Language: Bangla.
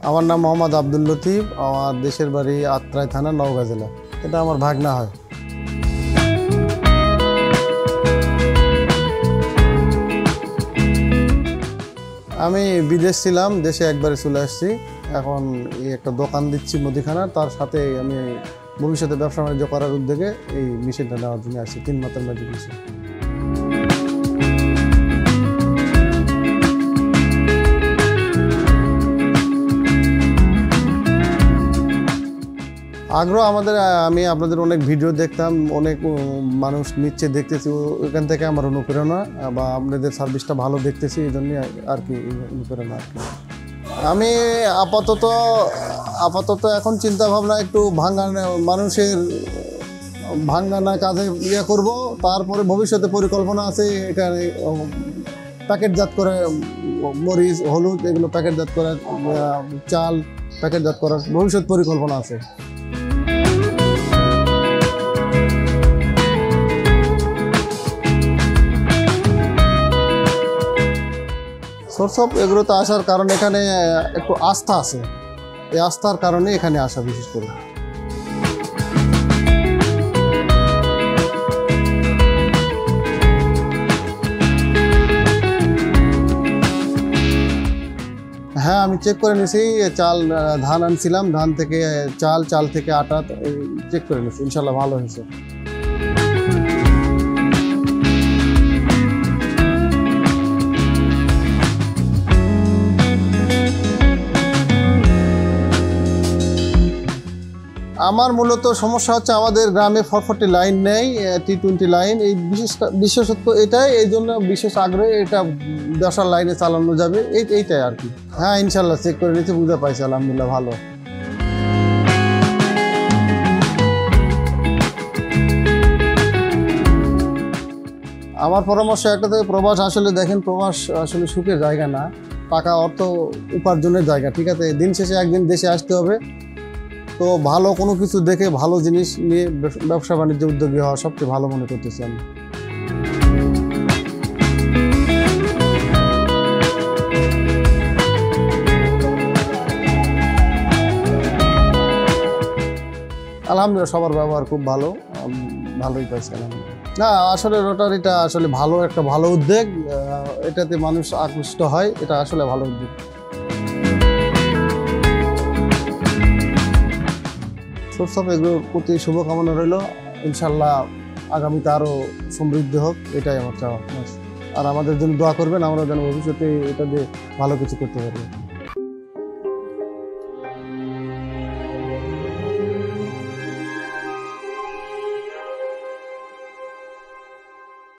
আমার নাম মোহাম্মদ আব্দুল লতিফ। আমার দেশের বাড়ি আত্রাই থানা, নওগাঁ জেলা। এটা আমার ভাগনা হয়। আমি বিদেশ ছিলাম, দেশে একবারে চলে আসছি। এখন একটা দোকান দিচ্ছি মুদিখানা, তার সাথে আমি ভবিষ্যতে ব্যবসা বাণিজ্য করার উদ্যোগে এই মেশিনটা নেওয়ার জন্য আসছি, 3 মাত্রার ম্যাজিক মেশিন। আগ্রহ আমাদের, আমি আপনাদের অনেক ভিডিও দেখতাম, অনেক মানুষ নিচ্ছে দেখতেছি, ওইখান থেকে আমার অনুপ্রেরণা, বা আপনাদের সার্ভিসটা ভালো দেখতেছি, এই জন্যই আর কি অনুপ্রেরণা। আমি আপাতত এখন চিন্তা ভাবনা একটু মানুষের ভাঙ্গানা কাজে করব। তারপরে ভবিষ্যতে পরিকল্পনা আছে এটা প্যাকেটজাত করে, মরিচ, হলুদ এগুলো প্যাকেটজাত করার, চাল প্যাকেটজাত করার ভবিষ্যৎ পরিকল্পনা আছে। সোর্স অফ এগুলোতে আসার কারণ এখানে একটু আস্থা আছে, এই আস্থার কারণে এখানে আসা বিশেষ করে। হ্যাঁ, আমি চেক করে নিয়েছি। ধান আনছিলাম, ধান থেকে চাল থেকে আটা চেক করে নিয়েছি, ইনশাল্লাহ ভালো হয়েছে। আমার মূলত সমস্যা হচ্ছে আমাদের গ্রামে 440 লাইন নেই, T20 লাইন। এই বিশেষত্ব এটাই, এই জন্য বিশেষ আগ্রহে এটা ব্যবসার লাইনে চালানো যাবে, এইটাই আর কি। হ্যাঁ, ইনশাল্লাহ চেক করে নিয়েছি, বুঝতে পাইছি, আলহামদুলিল্লাহ ভালো। আমার পরামর্শ একটা থেকে, প্রবাস আসলে দেখেন, প্রবাস আসলে সুখের জায়গা না, টাকা অর্থ উপার্জনের জায়গা, ঠিক আছে। দিন শেষে একদিন দেশে আসতে হবে। তো ভালো কোনো কিছু দেখে ভালো জিনিস নিয়ে ব্যবসা বাণিজ্য উদ্যোগী হওয়া সবচেয়ে ভালো মনে করতেছি আমি। আলহামদুলিল্লাহ সবার ব্যবহার খুব ভালো, ভালোই পাইছে আলহামদুলিল্লাহ। না, আসলে রোটারিটা আসলে ভালো উদ্যোগ, এটাতে মানুষ আকৃষ্ট হয়, এটা আসলে ভালো উদ্যোগ। সোর্স অফ এগুলোর প্রতি শুভকামনা রইল, ইনশাল্লাহ আগামীতে আরও সমৃদ্ধ হোক, এটাই আমার চাওয়া। আর আমাদের জন্য দোয়া করবেন, আমরা যেন ভবিষ্যতে এটা দিয়ে ভালো কিছু করতে পারি।